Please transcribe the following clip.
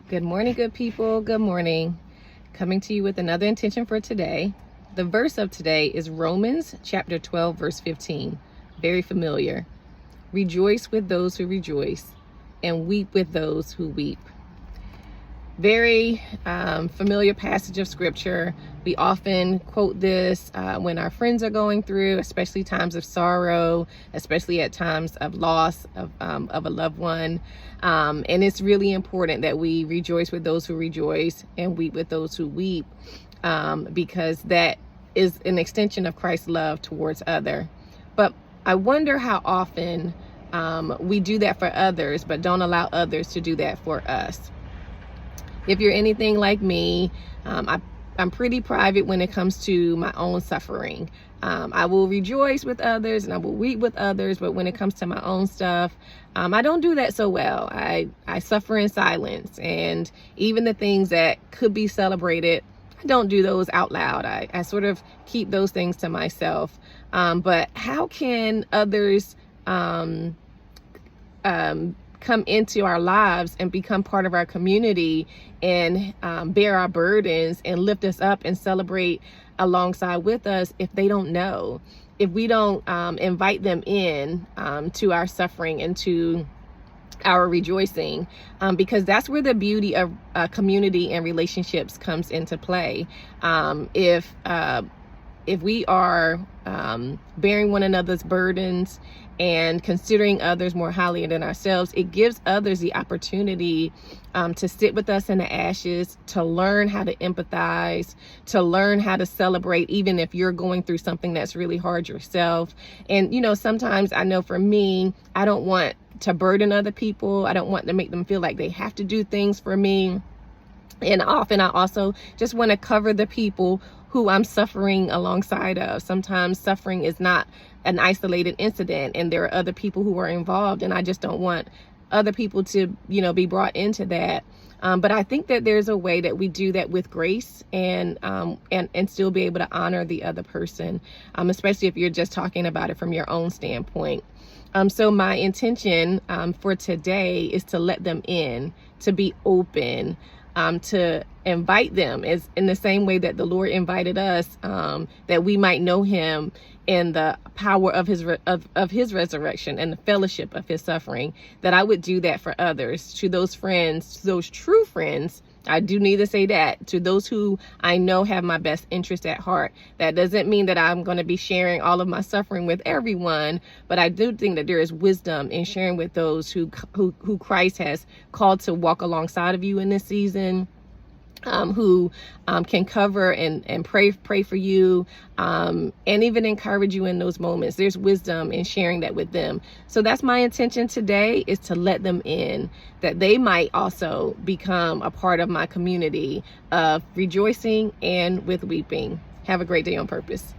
Good morning, good people. Good morning. Coming to you with another intention for today. The verse of today is Romans chapter 12, verse 15. Very familiar. Rejoice with those who rejoice and weep with those who weep. Very familiar passage of scripture. We often quote this when our friends are going through, especially times of sorrow, especially at times of loss of a loved one. And it's really important that we rejoice with those who rejoice and weep with those who weep, because that is an extension of Christ's love towards other. But I wonder how often we do that for others, but don't allow others to do that for us. If you're anything like me, I'm pretty private when it comes to my own suffering. I will rejoice with others and I will weep with others, but when it comes to my own stuff, I don't do that so well. I suffer in silence, and even the things that could be celebrated, I don't do those out loud. I sort of keep those things to myself. But how can others come into our lives and become part of our community and bear our burdens and lift us up and celebrate alongside with us if they don't know, if we don't invite them in to our suffering and to our rejoicing, because that's where the beauty of community and relationships comes into play. If we are bearing one another's burdens and considering others more highly than ourselves, it gives others the opportunity to sit with us in the ashes, to learn how to empathize, to learn how to celebrate, even if you're going through something that's really hard yourself. And, sometimes I know for me, I don't want to burden other people. I don't want to make them feel like they have to do things for me. And often I also just want to cover the people who I'm suffering alongside of. Sometimes suffering is not an isolated incident and there are other people who are involved, and I just don't want other people to, be brought into that. But I think that there's a way that we do that with grace and still be able to honor the other person, especially if you're just talking about it from your own standpoint. So my intention for today is to let them in, to be open, to invite them is in the same way that the Lord invited us, that we might know him in the power of his resurrection and the fellowship of his suffering, that I would do that for others, to those friends, to those true friends. I do need to say that, to those who I know have my best interest at heart. That doesn't mean that I'm going to be sharing all of my suffering with everyone, but I do think that there is wisdom in sharing with those who Christ has called to walk alongside of you in this season. Who can cover and pray for you, and even encourage you in those moments. There's wisdom in sharing that with them. So that's my intention today, is to let them in, that they might also become a part of my community of rejoicing and with weeping. Have a great day on purpose.